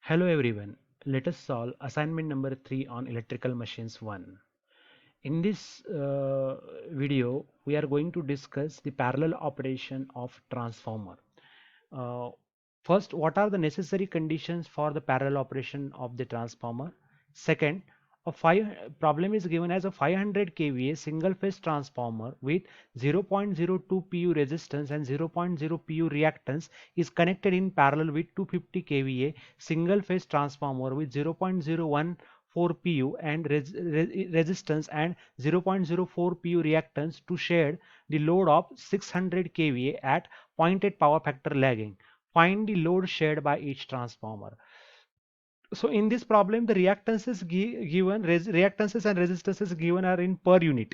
Hello everyone, let us solve assignment number 3 on electrical machines 1. In this video, we are going to discuss the parallel operation of transformer. Uh, First, what are the necessary conditions for the parallel operation of the transformer? Second, a problem is given as a 500 kVA single phase transformer with 0.02 pu resistance and 0.0 pu reactance is connected in parallel with 250 kVA single phase transformer with 0.014 pu and resistance and 0.04 pu reactance to share the load of 600 kVA at 0.8 power factor lagging. Find the load shared by each transformer. So in this problem, the reactances and resistances given are in per unit.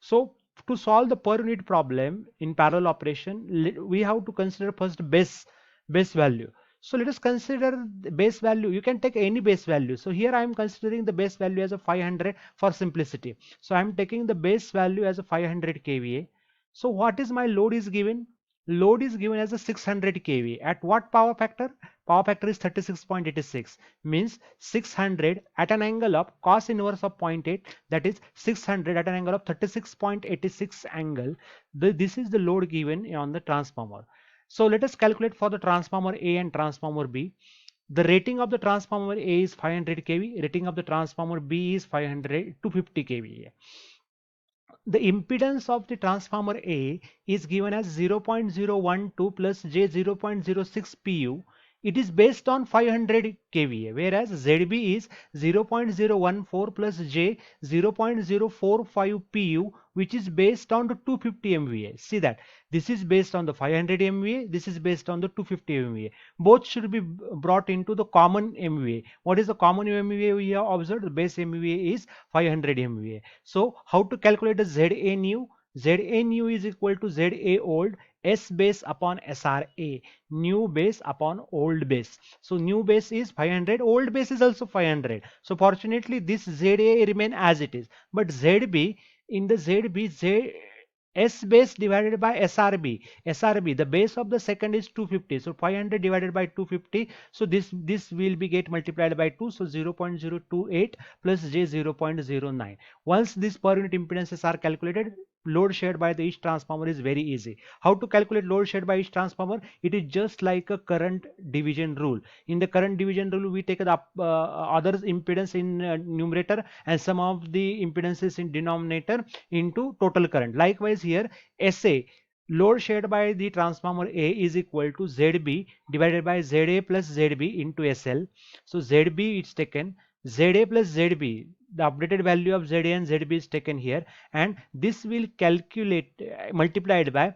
So to solve the per unit problem in parallel operation, we have to consider first base value. So let us consider the base value. You can take any base value. So here I am considering the base value as a 500 for simplicity. So I am taking the base value as a 500 kVA. So what is my load is given? Load is given as a 600 kVA. At what power factor? Power factor is 36.86, means 600 at an angle of cos inverse of 0.8, that is 600 at an angle of 36.86 angle. This is the load given on the transformer. So let us calculate for the transformer A and transformer B. The rating of the transformer A is 500 kV, rating of the transformer B is 250 kVA. The impedance of the transformer A is given as 0.012 plus j 0.06 pu. It is based on 500 kVA, whereas ZB is 0.014 plus j 0.045 pu, which is based on the 250 MVA. See that this is based on the 500 MVA, this is based on the 250 MVA. Both should be brought into the common MVA. What is the common MVA we have observed? The base MVA is 500 MVA. So how to calculate the ZA new? ZA new is equal to ZA old S base upon SRA, new base upon old base. So new base is 500, old base is also 500. So fortunately this ZA remain as it is, but ZB, in the ZB, S base divided by SRB. SRB, the base of the second is 250. So 500 divided by 250. So this will be get multiplied by 2. So 0.028 plus j 0.09. Once these per unit impedances are calculated, load shared by the each transformer is very easy. How to calculate load shared by each transformer? It is just like a current division rule. In the current division rule, we take the other impedance in numerator and some of the impedances in denominator into total current. Likewise here, SA, load shared by the transformer A is equal to ZB divided by ZA plus ZB into SL. So ZB is taken, ZA plus ZB, the updated value of ZA and ZB is taken here, and this will calculate multiplied by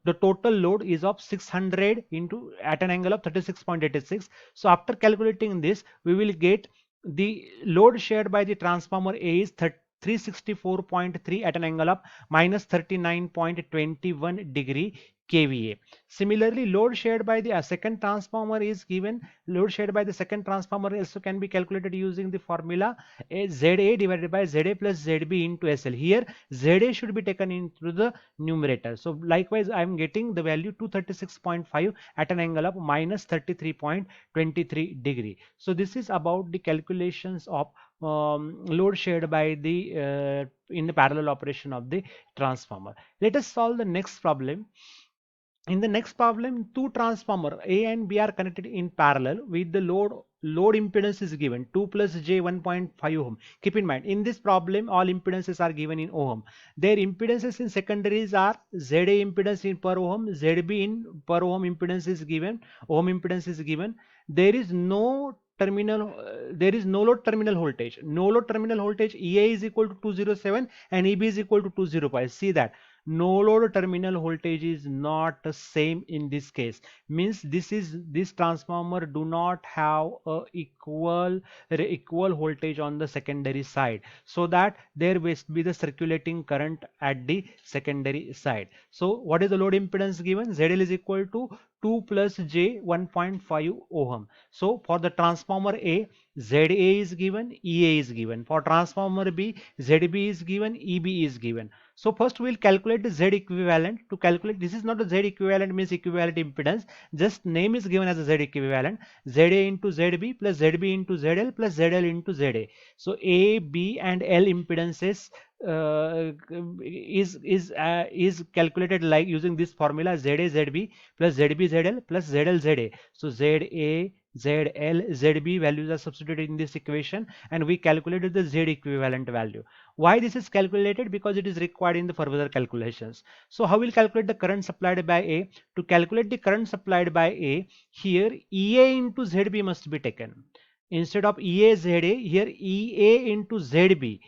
the total load is of 600 into at an angle of 36.86. So after calculating this, we will get the load shared by the transformer A is 364.3 at an angle of minus 39.21 degree kVA. Similarly, load shared by the second transformer is given. Load shared by the second transformer also can be calculated using the formula ZA divided by ZA plus ZB into SL. Here ZA should be taken into the numerator. So likewise, I am getting the value 236.5 at an angle of minus 33.23 degree. So this is about the calculations of load shared by the in the parallel operation of the transformer. Let us solve the next problem. In the next problem, two transformer A and B are connected in parallel with the load impedance is given 2 plus j 1.5 ohm. Keep in mind, in this problem all impedances are given in ohm. Their impedances in secondaries are ZA impedance in per ohm, ZB in per ohm impedance is given, ohm impedance is given. There is no there is no load terminal voltage. No load terminal voltage EA is equal to 207 and EB is equal to 205. See that no load terminal voltage is not same in this case, means this transformer do not have a equal voltage on the secondary side, so that there will be the circulating current at the secondary side. So what is the load impedance given? ZL is equal to 2 plus j 1.5 ohm. So for the transformer A, ZA is given, EA is given. For transformer B, ZB is given, EB is given. So first we'll calculate the Z equivalent. To calculate, this is not a Z equivalent means equivalent impedance, just name is given as a Z equivalent, ZA into ZB plus ZB into ZL plus ZL into ZA. So A, B and L impedances is calculated like using this formula ZA ZB plus ZB ZL plus ZL ZA. So ZA ZL ZB values are substituted in this equation and we calculated the Z equivalent value. Why this is calculated? Because it is required in the further calculations. So how will calculate the current supplied by A? To calculate the current supplied by A, here EA into ZB must be taken. Instead of EA ZA, here EA into ZB.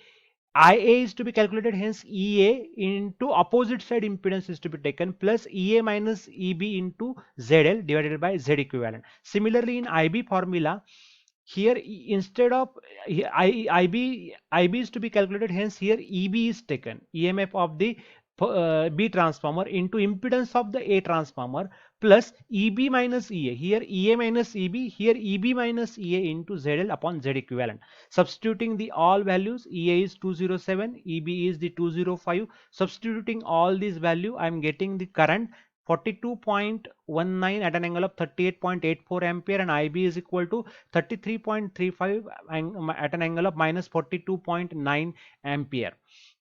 IA is to be calculated, hence EA into opposite side impedance is to be taken plus EA minus EB into ZL divided by Z equivalent. Similarly, in IB formula, here instead of IB is to be calculated, hence here EB is taken, EMF of the B transformer into impedance of the A transformer plus EB minus EA, here EA minus EB, here EB minus EA into ZL upon Z equivalent. Substituting the all values, EA is 207, EB is the 205. Substituting all these value, I am getting the current 42.19 at an angle of 38.84 ampere and IB is equal to 33.35 at an angle of minus 42.9 ampere.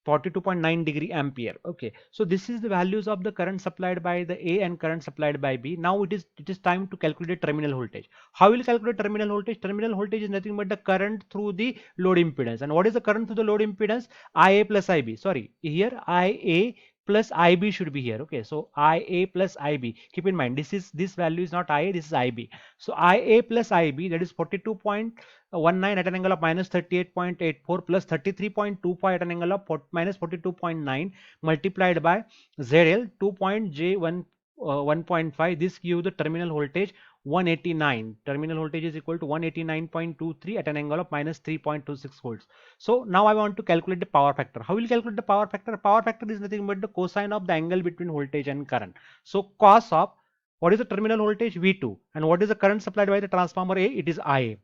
42.9 degree ampere. Okay, so this is the values of the current supplied by the A and current supplied by B. Now it is time to calculate terminal voltage. How will calculate terminal voltage? Terminal voltage is nothing but the current through the load impedance. And what is the current through the load impedance? IA plus IB. Sorry, here IA plus IB should be here. Okay, so IA plus IB. Keep in mind this value is not IA, this is IB. So IA plus IB, that is 42.19 at an angle of minus 38.84 plus 33.25 at an angle of minus 42.9 multiplied by ZL 2.J1.5. This gives the terminal voltage 189. Terminal voltage is equal to 189.23 at an angle of minus 3.26 volts. So now I want to calculate the power factor. How will you calculate the power factor? Power factor is nothing but the cosine of the angle between voltage and current. So cos of what is the terminal voltage? V2. And what is the current supplied by the transformer A? It is IA.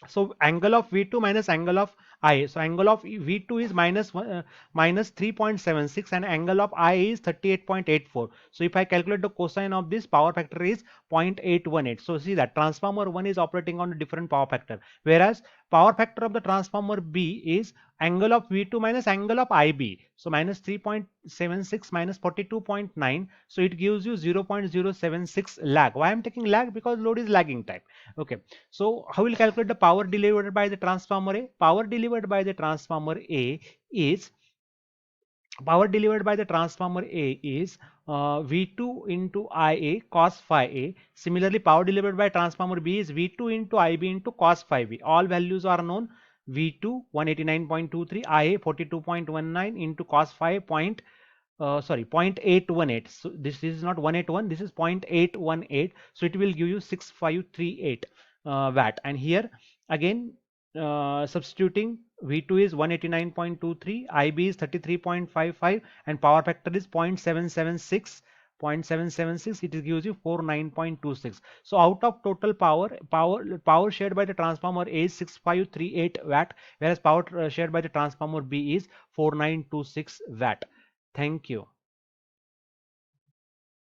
So angle of V2 minus angle of I. So angle of V2 is minus 3.76 and angle of I is 38.84. So if I calculate the cosine of this, power factor is 0.818. So see that transformer 1 is operating on a different power factor, whereas power factor of the transformer B is angle of V2 minus angle of IB. So minus 3.76 minus 42.9. So it gives you 0.076 lag. Why I am taking lag? Because load is lagging type. Okay. So how will calculate the power delivered by the transformer A? Power delivered by the transformer A is V2 into IA cos phi A. Similarly, power delivered by transformer B is V2 into IB into cos phi B. All values are known. V2 189.23, IA 42.19 into cos phi 0.818. So this is not 181, this is 0.818. So it will give you 6538 watt. And here again substituting, V2 is 189.23, IB is 33.55 and power factor is 0.776. It gives you 49.26. So out of total power shared by the transformer A is 6538 watt, whereas power shared by the transformer B is 4926 watt. Thank you.